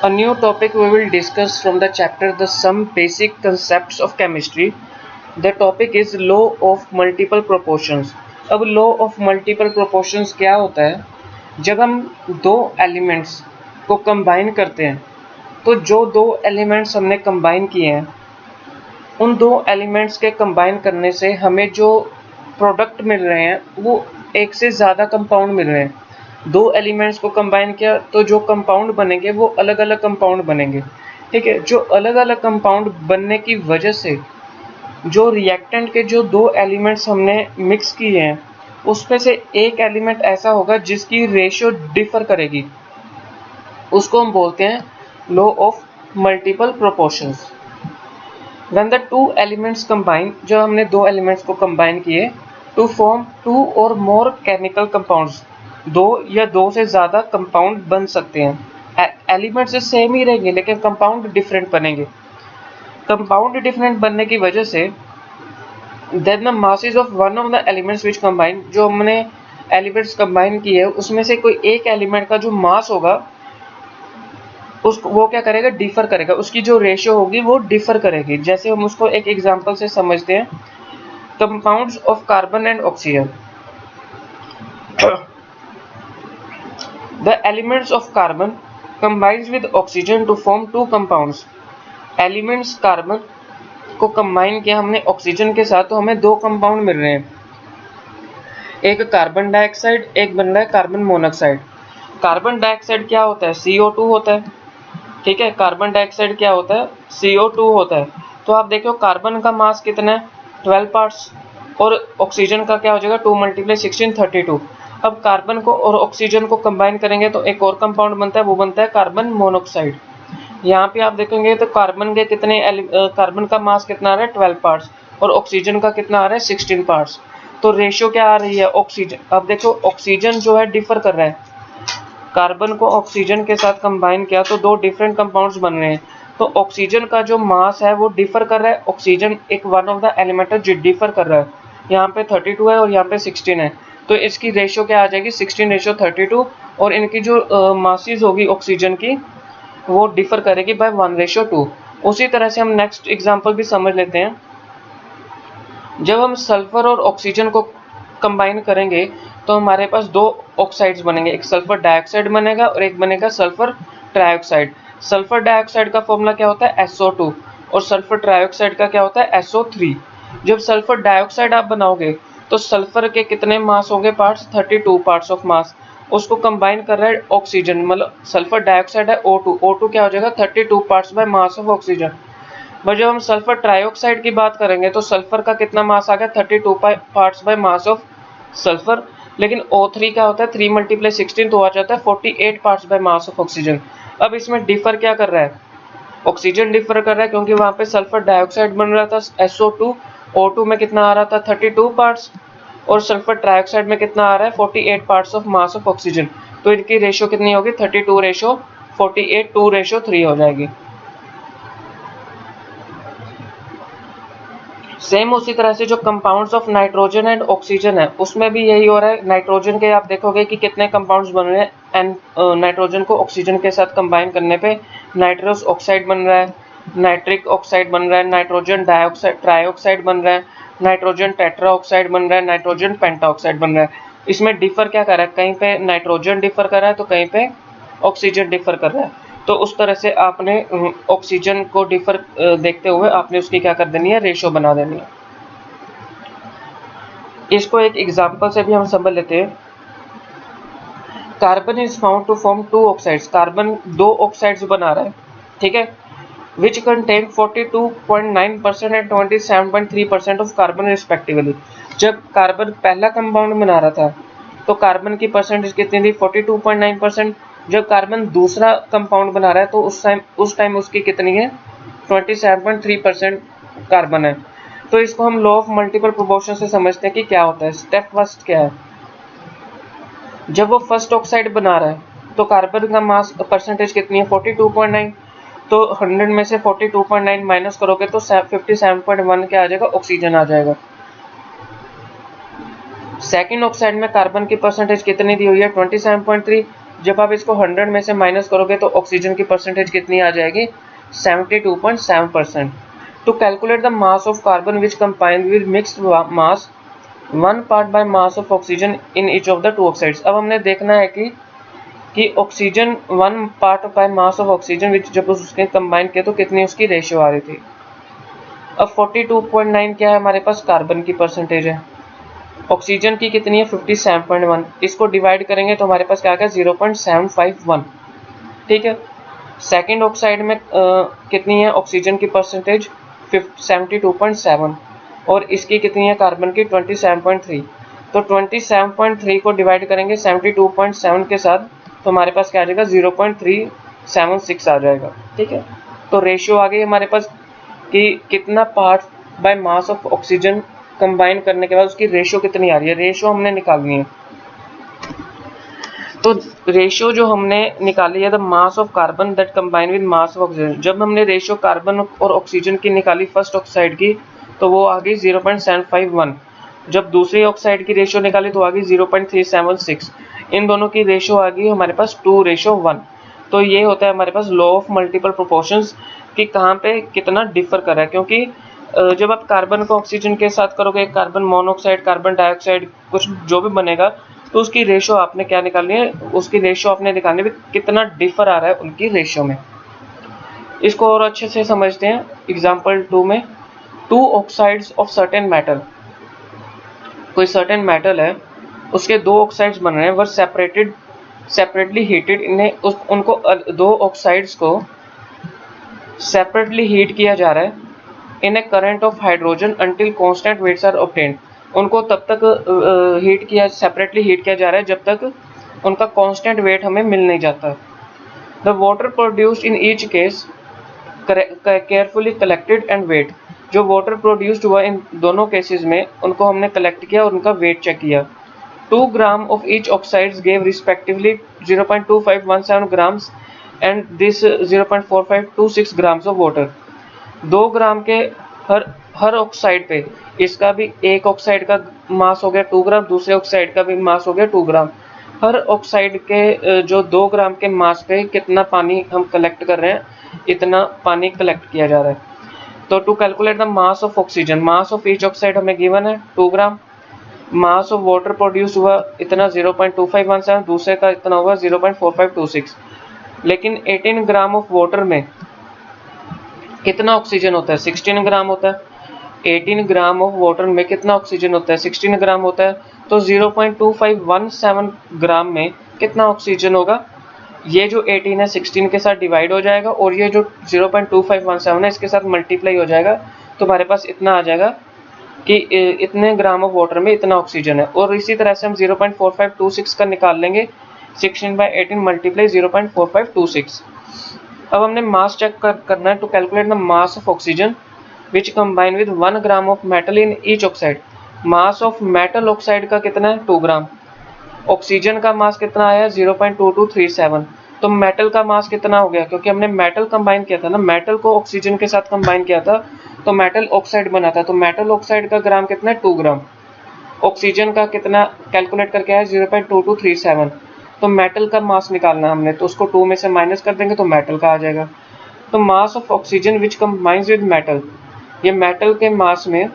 A new topic we will discuss from the chapter The Some Basic Concepts of Chemistry. The topic is Law of Multiple Proportions. अब Law of Multiple Proportions क्या होता है? जब हम दो elements को combine करते हैं तो जो दो एलिमेंट्स हमने कंबाइन किए हैं उन दो एलिमेंट्स के कंबाइन करने से हमें जो प्रोडक्ट मिल रहे हैं वो एक से ज़्यादा कंपाउंड मिल रहे हैं। दो एलिमेंट्स को कंबाइन किया तो जो कंपाउंड बनेंगे वो अलग अलग कंपाउंड बनेंगे। ठीक है, जो अलग अलग कंपाउंड बनने की वजह से जो रिएक्टेंट के जो दो एलिमेंट्स हमने मिक्स किए हैं उसमें से एक एलिमेंट ऐसा होगा जिसकी रेशियो डिफर करेगी, उसको हम बोलते हैं law of multiple proportions. When the two elements combine, जो हमने दो एलिमेंट्स को कंबाइन किए टू फॉर्म टू और मोर केमिकल कंपाउंड्स, दो या दो से ज़्यादा कंपाउंड बन सकते हैं। एलिमेंट्स सेम ही रहेंगे लेकिन कंपाउंड डिफरेंट बनेंगे। कंपाउंड डिफरेंट बनने की वजह से then the masses of one of the elements which combine, जो हमने एलिमेंट्स कंबाइन किए हैं उसमें से कोई एक एलिमेंट का जो मास होगा उसको वो क्या करेगा, डिफर करेगा, उसकी जो रेशियो होगी वो डिफर करेगी। जैसे हम उसको एक एग्जांपल से समझते हैं, compounds of carbon and oxygen. The elements of carbon combines with oxygen to form two compounds. Elements carbon को कंबाइन किया हमने ऑक्सीजन के साथ तो हमें दो कंपाउंड मिल रहे हैं, एक कार्बन डाइऑक्साइड, एक बन रहा है कार्बन मोनोऑक्साइड। कार्बन डाइऑक्साइड क्या होता है? CO2 होता है। ठीक है, कार्बन डाइऑक्साइड क्या होता है? CO2 होता है। तो आप देखो कार्बन का मास कितना है? 12 पार्ट्स, और ऑक्सीजन का क्या हो जाएगा? 2 × 16 32। अब कार्बन को और ऑक्सीजन को कंबाइन करेंगे तो एक और कंपाउंड बनता है, वो बनता है कार्बन मोनोऑक्साइड। यहाँ पे आप देखेंगे तो कार्बन के कितने कार्बन का मास कितना आ रहा है? 12 पार्ट्स, और ऑक्सीजन का कितना आ रहा है? 16 पार्ट्स। तो रेशियो क्या आ रही है? ऑक्सीजन। अब देखो ऑक्सीजन जो है डिफर कर रहा है, कार्बन को ऑक्सीजन के साथ कंबाइन किया तो दो डिफरेंट कंपाउंड्स बन रहे हैं। तो ऑक्सीजन का जो मास है वो डिफर कर रहा है, ऑक्सीजन एक वन ऑफ द एलिमेंट है जो डिफर कर रहा है। यहाँ पे 32 है और यहाँ पे 16 है, तो इसकी रेशियो क्या आ जाएगी? 16:32। और इनकी जो मासेस होगी ऑक्सीजन की वो डिफर करेगी बाय 1:2। उसी तरह से हम नेक्स्ट एग्जांपल भी समझ लेते हैं। जब हम सल्फर और ऑक्सीजन को कंबाइन करेंगे तो हमारे पास दो ऑक्साइड्स बनेंगे, एक सल्फर डाइऑक्साइड बनेगा और एक बनेगा सल्फर ट्राइऑक्साइड। सल्फर डाइऑक्साइड का फॉर्मूला क्या होता है? SO2, और सल्फर ट्राइऑक्साइड का क्या होता है? SO3। जब सल्फर डाइऑक्साइड आप बनाओगे तो सल्फर के कितने मास होंगे? Parts, 32 parts of mass. उसको कंबाइन कर रहा है ऑक्सीजन, मतलब सल्फर डाइऑक्साइड है O2, O2 क्या हो जाएगा? 32 parts bye mass of oxygen. पर जब हम सल्फर ट्राइऑक्साइड की बात करेंगे तो सल्फर का कितना मास आ गया? 32 parts bye mass of sulphur. लेकिन O3 क्या होता है? 3 × 16, तो आ जाता है 48 parts bye mass of oxygen. अब इसमें डिफर क्या कर रहा है? ऑक्सीजन डिफर कर रहा है क्योंकि वहां पे सल्फर डाइऑक्साइड बन रहा था SO2, O2 में कितना आ रहा था? 32 पार्ट्स, और सल्फर ट्राइऑक्साइड में कितना आ रहा है? 48 parts of mass of oxygen. तो इनकी रेशियो कितनी होगी? 32:48, 2:3 हो जाएगी। सेम उसी तरह से जो compounds of nitrogen and oxygen है उसमें भी यही हो रहा है। नाइट्रोजन के आप देखोगे कि कितने कंपाउंड्स बन रहे हैं, एंड नाइट्रोजन को ऑक्सीजन के साथ कंबाइन करने पे नाइट्रस ऑक्साइड बन रहा है, नाइट्रिक ऑक्साइड बन रहा है, नाइट्रोजन डाइऑक्साइड ट्राइऑक्साइड बन रहा है, नाइट्रोजन टेट्रा ऑक्साइड बन रहा है, नाइट्रोजन पेंटाऑक्साइड बन रहा है। इसमें डिफर क्या कर रहा है? कहीं पे नाइट्रोजन डिफर कर रहा है तो कहीं पे ऑक्सीजन डिफर कर रहा है। तो उस तरह से आपने ऑक्सीजन को डिफर देखते हुए आपने उसकी क्या कर देनी है? रेशियो बना देनी है। इसको एक एग्जांपल से भी हम समझ लेते हैं। Carbon is found to form two oxides, carbon दो ऑक्साइड्स बना रहा है, ठीक है, which contain 42.9% and 27.3% of carbon respectively. जब कार्बन पहला कंपाउंड बना रहा था तो कार्बन की परसेंटेज कितनी थी? 42.9%। जब कार्बन दूसरा कंपाउंड बना रहा है तो उस टाइम उसकी कितनी है? 27.3% कार्बन है। तो इसको हम लॉ ऑफ मल्टीपल प्रोपोर्शन से समझते हैं कि क्या होता है। स्टेप फर्स्ट क्या है? जब वो फर्स्ट ऑक्साइड बना रहा है तो कार्बन का मास परसेंटेज कितनी है? 42.9। तो 100 में से 42.9 माइनस करोगे तो 57.1 क्या आ जाएगा? ऑक्सीजन आ जाएगा। सेकेंड ऑक्साइड में कार्बन की परसेंटेज कितनी दी हुई है? 27.3। जब आप इसको 100 में से माइनस करोगे तो ऑक्सीजन की परसेंटेज कितनी आ जाएगी, 72.7%। To calculate the mass of carbon which combine with mixed mass 1 part by mass of oxygen in each of the 2 oxides. अब हमने देखना है कि oxygen 1 part by mass of oxygen which जब उसके कंबाइन किया तो कितनी उसकी रेशियो आ रही थी। अब 42.9 क्या है हमारे पास, कार्बन की परसेंटेज है, ऑक्सीजन की कितनी है 57.1, इसको डिवाइड करेंगे तो हमारे पास क्या आ गया 0.751। ठीक है, सेकेंड ऑक्साइड में कितनी है ऑक्सीजन की परसेंटेज 72.7 और इसकी कितनी है कार्बन की 27.3। तो 27.3 को डिवाइड करेंगे 72.7 के साथ तो हमारे पास क्या आ जाएगा 0.376 आ जाएगा। ठीक है, तो रेशियो आ गई हमारे पास कि कितना part by mass of oxygen combine करने के बाद उसकी रेशियो कितनी आ रही है, रेशियो हमने निकालनी है। तो रेशियो जो हमने निकाली है the mass of carbon that combine with mass of oxygen, जब हमने रेशियो कार्बन और ऑक्सीजन की निकाली फर्स्ट ऑक्साइड की तो वो आ गई 0.751, जब दूसरी ऑक्साइड की रेशियो निकाली तो आ गई 0.376, इन दोनों की रेशियो आ गई हमारे पास 2:1। तो ये होता है हमारे पास लॉ ऑफ मल्टीपल प्रोपोर्शंस कि कहाँ पे कितना डिफर कर रहा है, क्योंकि जब आप कार्बन को ऑक्सीजन के साथ करोगे, कार्बन मोनोऑक्साइड कार्बन डाइऑक्साइड कुछ जो भी बनेगा तो उसकी रेशियो आपने क्या निकालनी है, उसकी रेशियो आपने निकालनी है कितना डिफर आ रहा है उनकी रेशियो में। इसको और अच्छे से समझते हैं एग्जांपल 2 में, 2 ऑक्साइड्स ऑफ सर्टेन मेटल, कोई सर्टेन मेटल है उसके 2 ऑक्साइड्स बन रहे हैं, वर सेपरेटली हीटेड, इन्हें उनको 2 ऑक्साइड्स को सेपरेटली हीट किया जा रहा है in a current of hydrogen until constant weights are obtained, उनको तब तक सेपरेटली हीट किया जा रहा है जब तक उनका कांस्टेंट वेट हमें मिल नहीं जाता। The water produced in each case carefully collected and weighed, जो वाटर प्रोड्यूस्ड हुआ इन दोनों केसेस में उनको हमने कलेक्ट किया और उनका वेट चेक किया। 2 gram of each oxides gave respectively 0.2517 grams and this 0.4526 grams of water. 2 ग्राम के हर ऑक्साइड पे, इसका भी एक ऑक्साइड का मास हो गया 2 ग्राम, दूसरे ऑक्साइड का भी मास हो गया 2 ग्राम, हर ऑक्साइड के जो 2 ग्राम के मास पे कितना पानी हम कलेक्ट कर रहे हैं, इतना पानी कलेक्ट किया जा रहा है। तो to calculate the mass of oxygen, mass of each oxide हमें गिवन है 2 gram, mass of water produce हुआ इतना 0.2517, दूसरे का इतना हुआ 0.4526, लेकिन 18 ग्राम ऑफ वाटर में कितना ऑक्सीजन होता है, 16 ग्राम होता है। 18 ग्राम ऑफ वाटर में कितना ऑक्सीजन होता है, 16 ग्राम होता है, तो 0.2517 ग्राम में कितना ऑक्सीजन होगा, ये जो 18 है 16 के साथ डिवाइड हो जाएगा और ये जो 0.2517 है इसके साथ मल्टीप्लाई हो जाएगा, तो हमारे पास इतना आ जाएगा कि इतने ग्राम ऑफ वाटर में इतना ऑक्सीजन है। और इसी तरह से हम 0.4526 का निकाल लेंगे, 16/18 मल्टीप्लाई 0.4526। अब हमने मास चेक करना है, to calculate the mass of oxygen which combine with 1 gram of metal in each oxide. Mass of metal oxide का कितना है 2 ग्राम, ऑक्सीजन का मास कितना आया 0.2237, तो मेटल का मास कितना हो गया, क्योंकि हमने मेटल कंबाइन किया था ना, मेटल को ऑक्सीजन के साथ कंबाइन किया था तो मेटल ऑक्साइड बना था, तो मेटल ऑक्साइड का ग्राम कितना है 2 ग्राम, ऑक्सीजन का कितना कैलकुलेट करके आया 0.2237, तो मेटल का मास निकालना हमने, तो उसको 2 में से माइनस कर देंगे तो मेटल का आ जाएगा। तो मास of oxygen which combines with metal, ये मेटल के मास में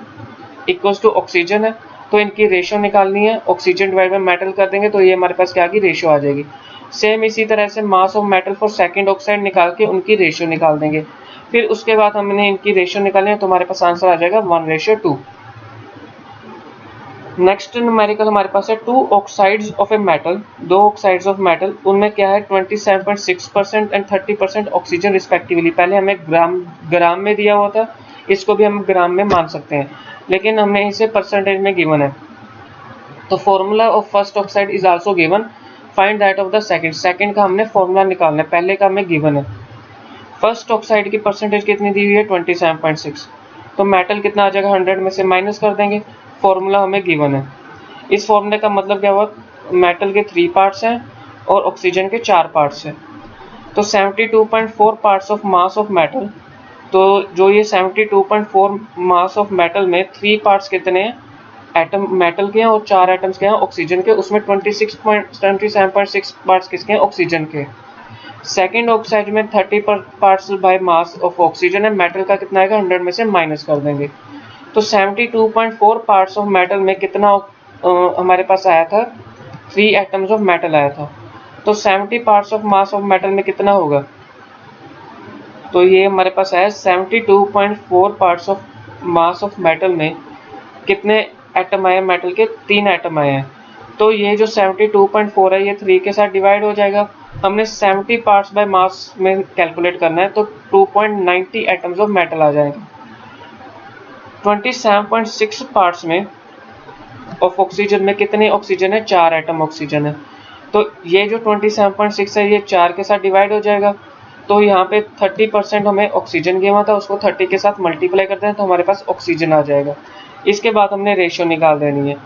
इक्वल्स टू ऑक्सीजन है, तो इनकी रेशियो निकालनी है, ऑक्सीजन डिवाइड बाय मेटल कर देंगे तो ये हमारे पास क्या आ गई रेशियो आ जाएगी। सेम इसी तरह से मास of metal for second oxide निकाल के उनकी रेशियो निकाल देंगे, फिर उसके बाद हमने इनकी रेशियो निकालनी है तो हमारे पास आंसर आ जाएगा 1:2। नेक्स्ट न्यूमेरिकल हमारे पास है 2 oxides of a metal, 2 oxides of metal, उनमें क्या है 27.6% एंड 30% ऑक्सीजन रिस्पेक्टिवली। पहले हमें ग्राम में दिया हुआ था, इसको भी हम ग्राम में मान सकते हैं, लेकिन हमने इसे परसेंटेज में गिवन है। तो formula of first oxide is also given, find that of the second, second का हमने फॉर्मूला निकालना है, पहले का हमें गिवन है। फर्स्ट ऑक्साइड की परसेंटेज कितनी दी हुई है 27.6, तो मेटल कितना आ जाएगा 100 में से माइनस कर देंगे, फॉर्मूला हमें गिवन है। इस फॉर्मूले का मतलब क्या हुआ, मेटल के 3 पार्ट्स हैं और ऑक्सीजन के 4 पार्ट्स हैं, तो 72.4 parts of mass of metal, तो जो ये 72.4 मास ऑफ मेटल में 3 पार्ट्स कितने हैं एटम मेटल के हैं और 4 एटम्स के हैं ऑक्सीजन के, उसमें 27.6 पार्ट्स किसके हैं, ऑक्सीजन के। सेकेंड ऑक्साइड में 30 parts bye mass of oxygen है, मेटल का कितना आएगा 100 में से माइनस कर देंगे, तो 72.4 पार्ट्स ऑफ मेटल में कितना हमारे पास आया था, 3 एटम्स ऑफ मेटल आया था। तो 70 parts of mass of metal में कितना होगा, तो ये हमारे पास आया 72.4 parts of mass of metal में कितने एटम आए मेटल के, 3 एटम आए हैं। तो ये जो 72.4 है ये 3 के साथ डिवाइड हो जाएगा। हमने 70 पार्ट्स बाय मास में कैलकुलेट करना है, तो 2.90 एटम्स ऑफ मेटल आ जाएंगे। 27.6 पार्ट्स में ऑफ ऑक्सीजन में कितने ऑक्सीजन है, 4 एटम ऑक्सीजन है। तो ये जो 27.6 है ये 4 के साथ डिवाइड हो जाएगा, तो यहाँ पे 30% हमें ऑक्सीजन गिवा था, उसको 30 के साथ मल्टीप्लाई करते हैं तो हमारे पास ऑक्सीजन आ जाएगा। इसके बाद हमने रेशियो निकाल देनी है।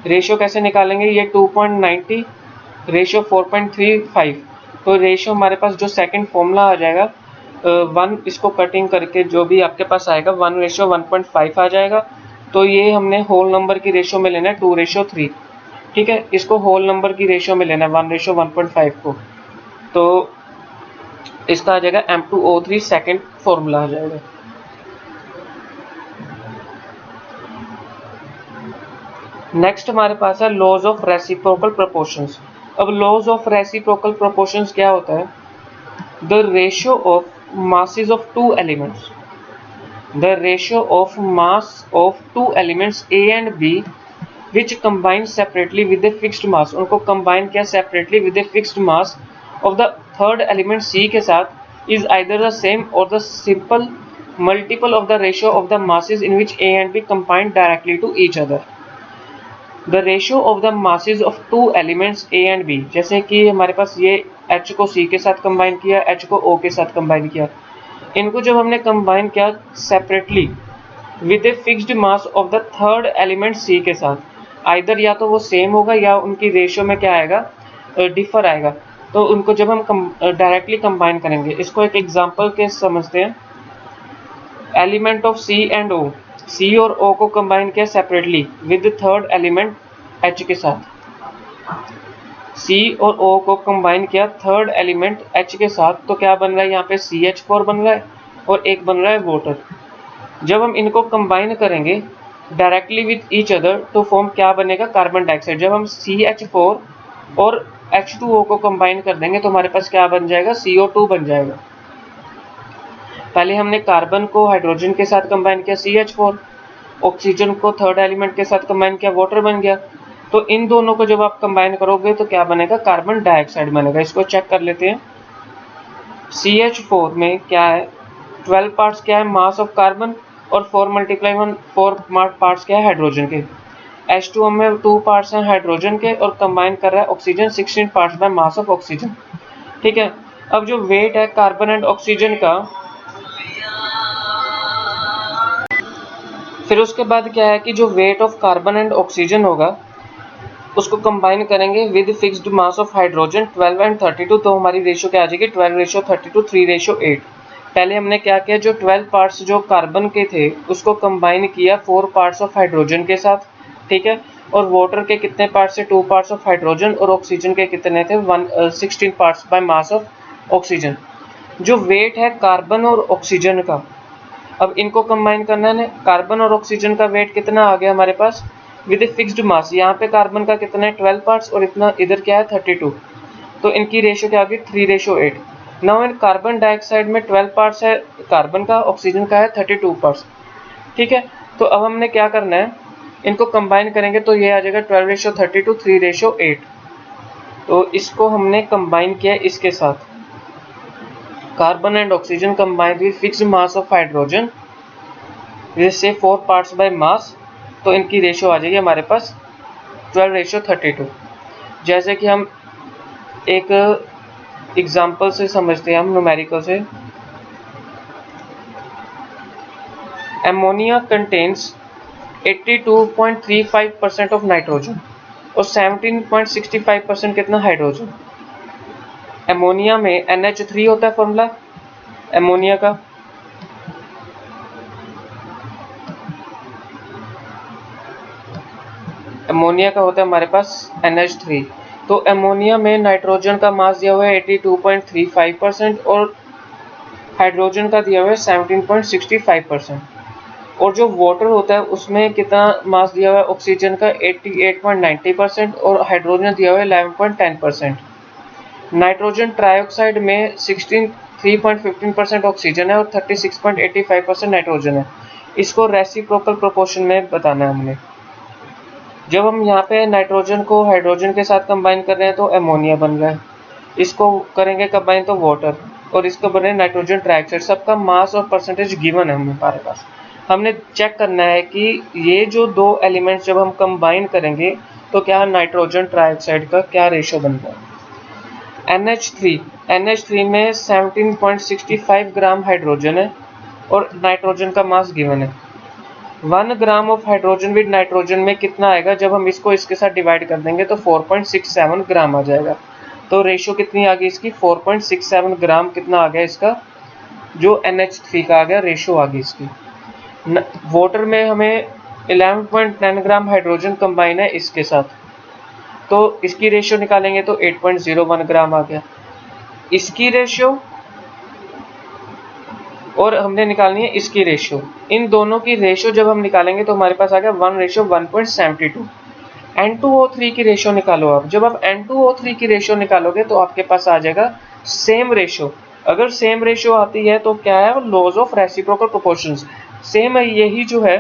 रेशियो कैसे निकालेंगे, ये 2.90 रेशियो 4.35, तो रेशियो हमारे पास जो सेकंड फॉर्मूला आ जाएगा 1, इसको कटिंग करके जो भी आपके पास आएगा 1:1.5 आ जाएगा। तो ये हमने होल नंबर की रेशियो में लेना है 2:3, ठीक है। इसको होल नंबर की रेशियो में लेना है 1:1.5 को, तो इसका आ जाएगा M2O3 सेकंड फॉर्मूला आ जाएगा। नेक्स्ट हमारे पास है लॉज ऑफ रेसिप्रोकल प्रोपोर्शंस। अब लॉज ऑफ रेसिप्रोकल प्रोपोर्शंस क्या होता है, the ratio of masses of two elements, the ratio of mass of two elements A and B which combine separately with a fixed mass, उनको combine किया separately with a fixed mass of the third element C के साथ, is either the same or the simple multiple of the ratio of the masses in which A and B combine directly to each other. The ratio of the masses of two elements A and B, जैसे कि हमारे पास ये H को C के साथ combine किया, H को O के साथ कंबाइन किया, इनको जब हमने कंबाइन किया separately with a fixed mass of the third element C के साथ, आइदर या तो वो सेम होगा या उनकी रेशियो में क्या आएगा, डिफर आएगा। तो उनको जब हम डायरेक्टली कंबाइन करेंगे, इसको एक एग्जांपल के समझते हैं। Element of C and O, C और O को कंबाइन किया separately with third element H के साथ, C और O को कंबाइन किया थर्ड एलिमेंट H के साथ, तो क्या बन रहा है, यहाँ पे CH4 बन रहा है और एक बन रहा है वाटर। जब हम इनको कंबाइन करेंगे डायरेक्टली विद ईच अदर तो फॉर्म क्या बनेगा, कार्बन डाइऑक्साइड। जब हम CH4 और H2O को कंबाइन कर देंगे तो हमारे पास क्या बन जाएगा, CO2 बन जाएगा। पहले हमने कार्बन को हाइड्रोजन के साथ कंबाइन किया CH4, ऑक्सीजन को थर्ड एलिमेंट के साथ कंबाइन किया, वाटर बन गया। तो इन दोनों को जब आप कंबाइन करोगे तो क्या बनेगा, कार्बन डाइऑक्साइड बनेगा। इसको चेक कर लेते हैं। CH4 में क्या है, 12 पार्ट्स क्या है, मास ऑफ कार्बन, और 4 × 4 पार्ट्स क्या है, हाइड्रोजन के। H2O में 2 पार्ट्स हैं हाइड्रोजन के और कंबाइन कर रहा है oxygen, 16 parts bye mass of oxygen, ठीक है। अब जो वेट है कार्बन एंड ऑक्सीजन का, फिर उसके बाद क्या है कि जो weight of carbon and oxygen होगा उसको कंबाइन करेंगे with fixed mass of hydrogen 12 and 32, तो हमारी रेशियो क्या आ जाएगी, 12:32, 3:8। पहले हमने क्या किया, जो 12 पार्ट्स जो कार्बन के थे उसको कंबाइन किया 4 पार्ट्स ऑफ हाइड्रोजन के साथ, ठीक है। और वाटर के कितने पार्ट्स है, 2 पार्ट्स ऑफ हाइड्रोजन, और ऑक्सीजन के कितने थे, 16 parts bye mass of oxygen. जो वेट है कार्बन और ऑक्सीजन का, अब इनको कंबाइन करना है। कार्बन और ऑक्सीजन का वेट कितना आ गया हमारे पास विद ए फिक्स्ड मास, यहाँ पे कार्बन का कितना है 12 पार्ट्स और इतना इधर क्या है 32, तो इनकी रेशियो क्या होगी 3:8। नाउ इन कार्बन डाइऑक्साइड में 12 पार्ट्स है कार्बन का, ऑक्सीजन का है 32 पार्ट्स, ठीक है। तो अब हमने क्या करना है, इनको कंबाइन करेंगे तो ये आ जाएगा 12:32, 3:8। तो इसको हमने कंबाइन किया इसके साथ, carbon and oxygen combined with fixed mass of hydrogen से 4 पार्ट्स बाय मास, तो इनकी रेशियो आ जाएगी हमारे पास 12:32। जैसे कि हम एक एग्जांपल से समझते हैं, हम न्यूमेरिकल से। एमोनिया कंटेन्स 82.35% ऑफ नाइट्रोजन और 17.65% कितना हाइड्रोजन। एमोनिया में NH3 होता है फॉर्मूला एमोनिया का, अमोनिया का होता है हमारे पास NH3। तो अमोनिया में नाइट्रोजन का मास दिया हुआ है 82.35% और हाइड्रोजन का दिया हुआ है 17.65%। और जो वाटर होता है उसमें कितना मास दिया हुआ है ऑक्सीजन का 88.90% और हाइड्रोजन दिया हुआ है 11.10%। नाइट्रोजन ट्राइऑक्साइड में 3.15% ऑक्सीजन है और 36.85% नाइट्रोजन है। इसको रेसिप्रोकल प्रोपोर्शन में बताना है हमने। जब हम यहाँ पे नाइट्रोजन को हाइड्रोजन के साथ कंबाइन कर रहे हैं तो अमोनिया बन रहा है, इसको करेंगे कंबाइन तो वाटर, और इसको बने नाइट्रोजन ट्राइऑक्साइड। सबका मास और परसेंटेज गिवन है हमारे पास। हमने चेक करना है कि ये जो दो एलिमेंट्स जब हम कंबाइन करेंगे तो क्या नाइट्रोजन ट्राइऑक्साइड का क्या रेशो बनता है। NH3 में 17.65 ग्राम हाइड्रोजन है और नाइट्रोजन का मास गिवन है। 1 gram of hydrogen with nitrogen में कितना आएगा, जब हम इसको इसके साथ डिवाइड कर देंगे तो 4.67 ग्राम आ जाएगा। तो रेशो कितनी आ गई इसकी, 4.67 ग्राम कितना आ गया इसका, जो NH3 का आ गया, रेशो आ गई इसकी। वाटर में हमें 11.10 ग्राम हाइड्रोजन कंबाइन है इसके साथ, तो इसकी रेशो निकालेंगे तो 8.01 ग्राम आ गया इसकी रेशो, और हमने निकालनी है इसकी रेशो। इन दोनों की रेशो जब हम निकालेंगे तो हमारे पास आ गया 1:1.72। N2O3 की रेशो निकालो आप। जब आप N2O3 की रेशो निकालोगे तो आपके पास आ जाएगा सेम रेशो। अगर सेम रेशो आती है तो क्या है, laws of reciprocal proportions. Same है, यही जो है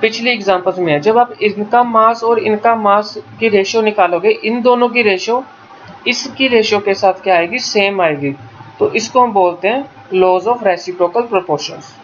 पिछली एग्जांपल्स में है। जब आप इनका मास और इनका मास की रेशो निकालोगे, इन दोनों की रेशो इसकी रेशो के साथ क्या आएगी, सेम आएगी। तो इसको हम बोलते हैं लॉज ऑफ रेसिप्रोकल प्रोपोर्शंस।